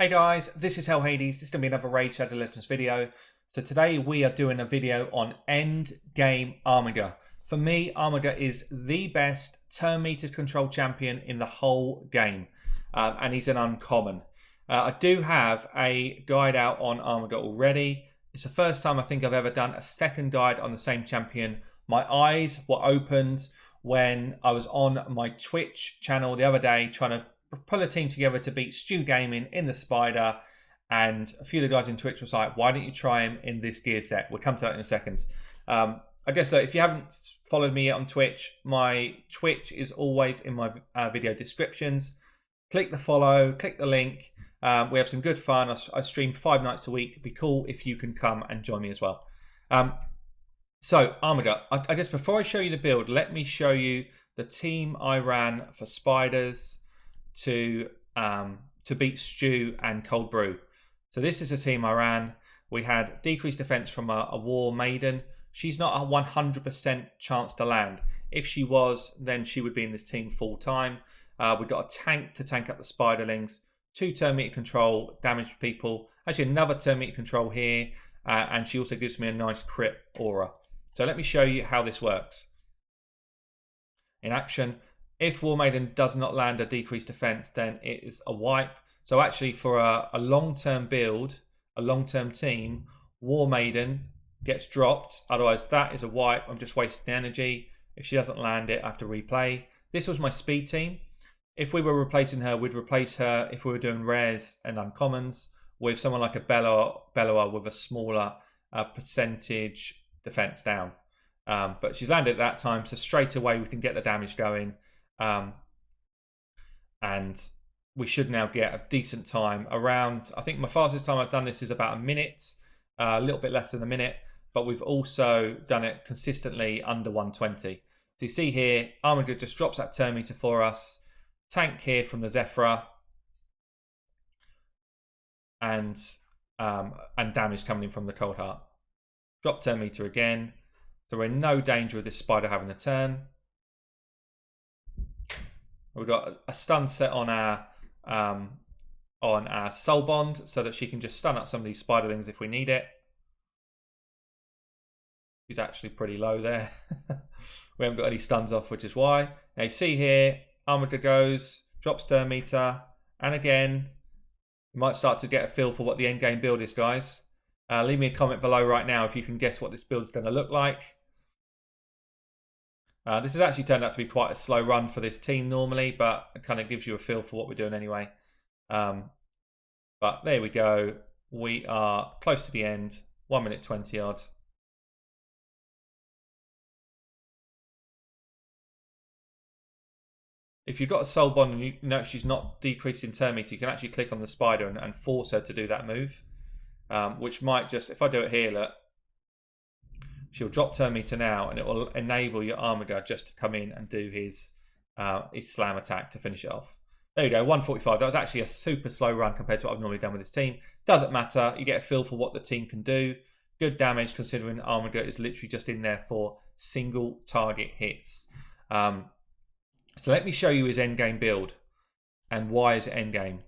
Hey guys, this is Hell Hades. This is going to be another Raid Shadow Legends video. So today we are doing a video on end game Armiger. For me, Armiger is the best turn meter control champion in the whole game. And he's an uncommon. I do have a guide out on Armiger already. It's the first time I think I've ever done a second guide on the same champion. My eyes were opened when I was on my Twitch channel the other day trying to pull a team together to beat Stu Gaming in the Spider, and a few of the guys in Twitch was like, why don't you try him in this gear set? We'll come to that in a second. I guess look, if you haven't followed me yet on Twitch, my Twitch is always in my video descriptions. Click the follow, click the link. We have some good fun. I stream 5 nights a week. It'd be cool if you can come and join me as well. So Armiger, I guess before I show you the build, let me show you the team I ran for Spiders to beat Stew and Cold Brew. So this is the team I ran. We had decreased defense from a War Maiden. She's not a 100% chance to land. If she was, then she would be in this team full time. We've got a tank to tank up the Spiderlings, 2 turn meter control, damage people. Actually another turn meter control here, and she also gives me a nice crit aura. So let me show you how this works. In action, if War Maiden does not land a decreased defense, then it is a wipe. So actually for a long-term build, a long-term team, War Maiden gets dropped. Otherwise that is a wipe. I'm just wasting energy. If she doesn't land it, I have to replay. This was my speed team. If we were replacing her, we'd replace her, if we were doing rares and uncommons, with someone like a Bellower with a smaller percentage defense down. But she's landed at that time, so straight away we can get the damage going. And we should now get a decent time around. I think my fastest time I've done this is about a minute, a little bit less than a minute, but we've also done it consistently under 120. So you see here, Armiger just drops that turn meter for us. Tank here from the Zephyra, and damage coming in from the Cold Heart. Drop turn meter again. So we're in no danger of this Spider having a turn. We've got a stun set on our Soul Bond so that she can just stun up some of these Spiderlings if we need it. She's actually pretty low there. We haven't got any stuns off, which is why. Now you see here, Armiger goes, drops turn meter, and again, you might start to get a feel for what the end game build is, guys. Leave me a comment below right now if you can guess what this build is going to look like. This has actually turned out to be quite a slow run for this team normally, but it kind of gives you a feel for what we're doing anyway. But there we go. We are close to the end. 1 minute 20 odd. If you've got a Soul Bond and you know she's not decreasing turn meter, you can actually click on the Spider and force her to do that move. Which might just, if I do it here, look, she'll drop turn meter now, and it will enable your Armiger just to come in and do his slam attack to finish it off. There you go, 145. That was actually a super slow run compared to what I've normally done with this team. Doesn't matter. You get a feel for what the team can do. Good damage considering Armiger is literally just in there for single target hits. So let me show you his endgame build. And why is it endgame?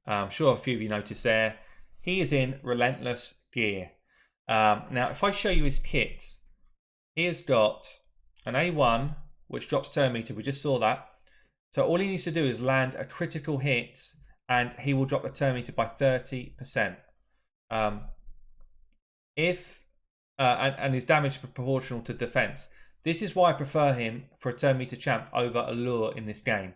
I'm sure a few of you noticed there. He is in Relentless gear. Now, if I show you his kit, he has got an A1, which drops turn meter. We just saw that. So all he needs to do is land a critical hit, and he will drop the turn meter by 30%. And his damage proportional to defense. This is why I prefer him for a turn meter champ over Allure in this game.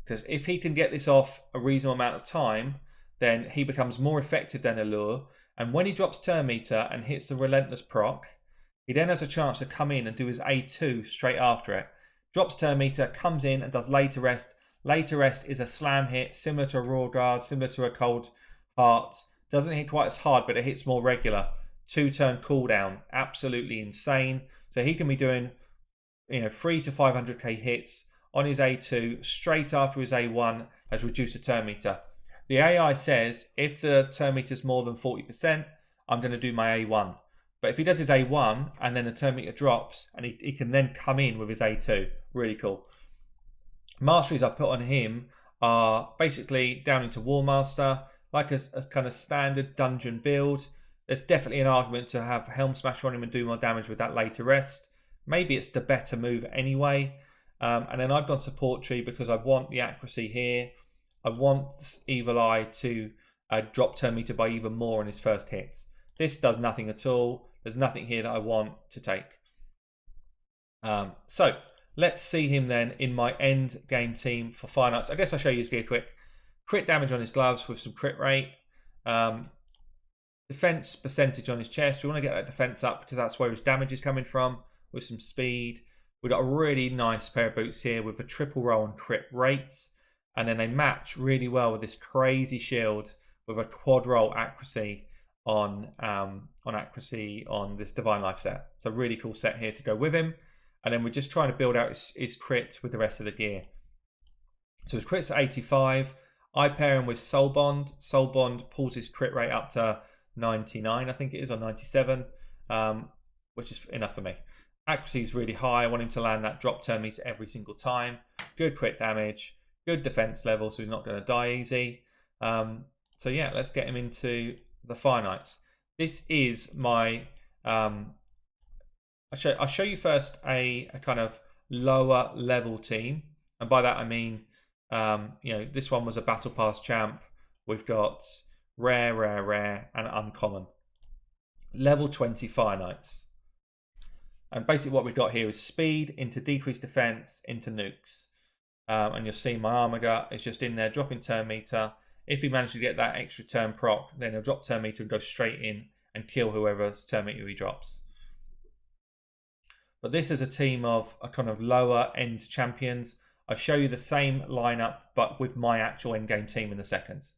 Because if he can get this off a reasonable amount of time, then he becomes more effective than Allure. And when he drops turn meter and hits the Relentless proc, he then has a chance to come in and do his A2 straight after it. Drops turn meter, comes in and does Later Rest. Later Rest is a slam hit, similar to a Raw Guard, similar to a Cold Heart. Doesn't hit quite as hard, but it hits more regular. 2-turn cooldown, absolutely insane. So he can be doing 3 to 500k hits on his A2 straight after his A1 has reduced the turn meter. The AI says if the turn meter is more than 40%, I'm going to do my A1. But if he does his A1 and then the turn meter drops, and he can then come in with his A2, really cool. Masteries I've put on him are basically down into War Master, like a kind of standard dungeon build. There's definitely an argument to have Helm Smasher on him and do more damage with that later rest. Maybe it's the better move anyway. And then I've gone support tree because I want the accuracy here. I want Evil Eye to drop turn meter by even more on his first hits. This does nothing at all. There's nothing here that I want to take. So let's see him then in my end game team for Fire Knights. I guess I'll show you his gear quick. Crit damage on his gloves with some crit rate. Defense percentage on his chest. We want to get that defense up because that's where his damage is coming from, with some speed. We've got a really nice pair of boots here with a triple roll and crit rate. And then they match really well with this crazy shield with a quad roll accuracy on accuracy on this Divine Life set. So really cool set here to go with him. And then we're just trying to build out his crit with the rest of the gear. So his crit's at 85. I pair him with Soul Bond. Soul Bond pulls his crit rate up to 99, I think it is, or 97, which is enough for me. Accuracy is really high. I want him to land that drop turn meter every single time. Good crit damage, good defense level, so he's not going to die easy. So yeah, let's get him into the Fire Knights. This is my... I'll show you first a kind of lower level team. And by that I mean, this one was a Battle Pass champ. We've got rare, rare, rare, and uncommon. Level 20 Fire Knights. And basically what we've got here is speed into decreased defense into nukes. And you'll see my Armiger is just in there dropping turn meter. If he manages to get that extra turn proc, then he'll drop turn meter and go straight in and kill whoever's turn meter he drops. But this is a team of a kind of lower end champions. I'll show you the same lineup, but with my actual end game team in a second.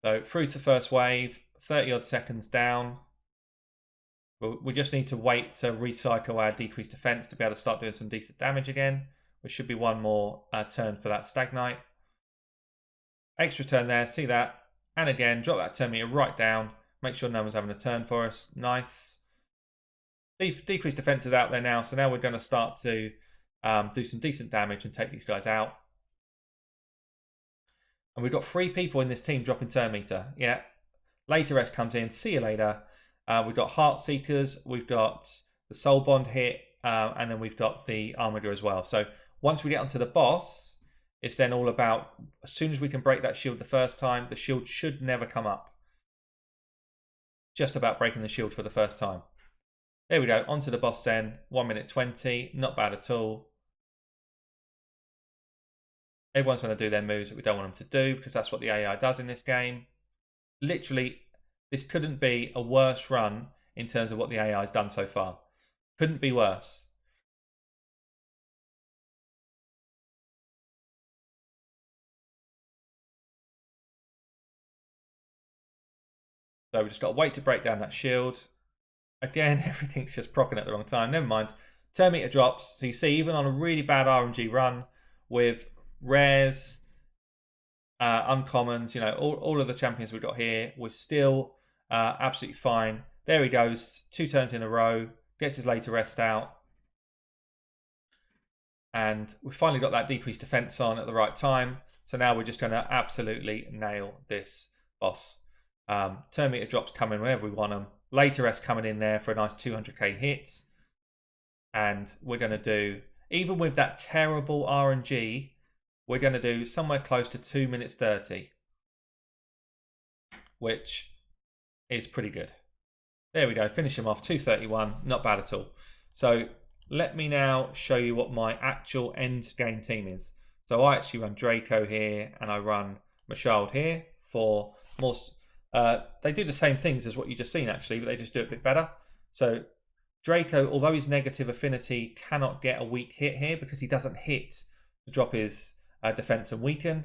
So through to first wave, 30 odd seconds down. We just need to wait to recycle our decreased defense to be able to start doing some decent damage again. There should be one more turn for that Stag Knight. Extra turn there, see that. And again, drop that turn meter right down. Make sure no one's having a turn for us. Nice. Decreased defense is out there now, so now we're going to start to do some decent damage and take these guys out. And we've got 3 people in this team dropping turn meter. Yeah. Later S comes in. See you later. We've got Heart Seekers. We've got the Soul Bond hit. And then we've got the Armiger as well. So once we get onto the boss, it's then all about, as soon as we can break that shield the first time, the shield should never come up. Just about breaking the shield for the first time. There we go. Onto the boss then. 1 minute 20. Not bad at all. Everyone's going to do their moves that we don't want them to do because that's what the AI does in this game. Literally, this couldn't be a worse run in terms of what the AI has done so far. Couldn't be worse. So we just got to wait to break down that shield. Again, everything's just proccing at the wrong time. Never mind. Turn meter drops. So you see, even on a really bad RNG run with rares, uncommons, all of the champions we've got here, we're still absolutely fine. There he goes. 2 turns in a row. Gets his later rest out. And we finally got that decreased defense on at the right time. So now we're just going to absolutely nail this boss. Turn meter drops coming whenever we want them. Later S coming in there for a nice 200k hit. And we're going to do, even with that terrible RNG, we're going to do somewhere close to 2 minutes 30. Which is pretty good. There we go, finish him off, 231, not bad at all. So let me now show you what my actual end game team is. So I actually run Draco here, and I run Mashald here for more... they do the same things as what you just seen actually, but they just do it a bit better. So Draco, although his negative affinity cannot get a weak hit here because he doesn't hit to drop his defense and weaken.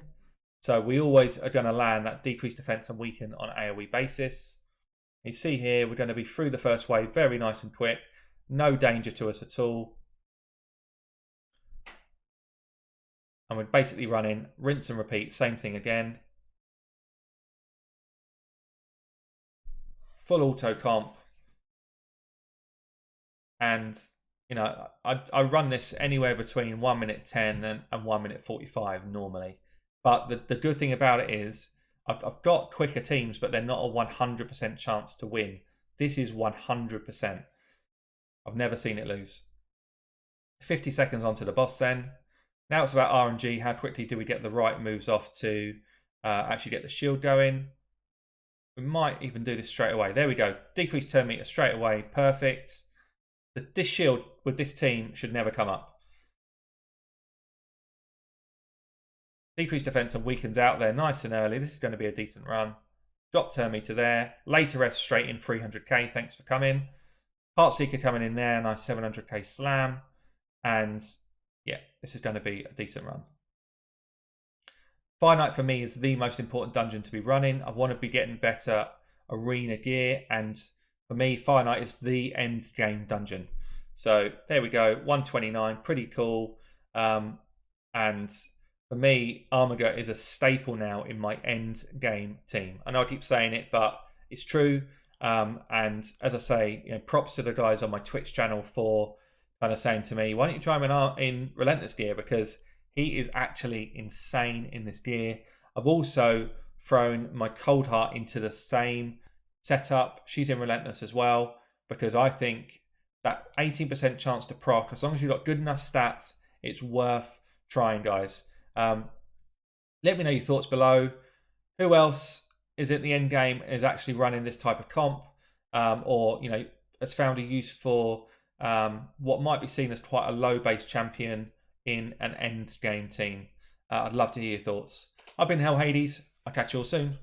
So we always are going to land that decreased defense and weaken on AoE basis. You see here, we're going to be through the first wave very nice and quick. No danger to us at all. And we're basically running rinse and repeat, same thing again. Full auto comp. And you know, I run this anywhere between 1 minute 10 and 1 minute 45 normally. But the good thing about it is I've got quicker teams, but they're not a 100% chance to win. This is 100%. I've never seen it lose. 50 seconds onto the boss then. Now it's about RNG. How quickly do we get the right moves off to actually get the shield going? We might even do this straight away. There we go. Decrease turn meter straight away. Perfect. This shield with this team should never come up. Decrease defense and weakens out there nice and early. This is going to be a decent run. Drop turn meter there. Later rest straight in 300k. Thanks for coming. Heart Seeker coming in there. Nice 700k slam. And yeah, this is going to be a decent run. Finite for me is the most important dungeon to be running. I want to be getting better arena gear, and for me, Finite is the end game dungeon. So there we go, 129, pretty cool. And for me, Armiger is a staple now in my end game team. I know I keep saying it, but it's true. And as I say, you know, props to the guys on my Twitch channel for kind of saying to me, why don't you try him in Relentless gear, because he is actually insane in this gear. I've also thrown my Cold Heart into the same setup. She's in Relentless as well, because I think that 18% chance to proc, as long as you've got good enough stats, it's worth trying, guys. Let me know your thoughts below. Who else is at the end game is actually running this type of comp, or you know, has found a use for what might be seen as quite a low base champion in an end game team? I'd love to hear your thoughts. I've been Hell Hades. I'll catch you all soon.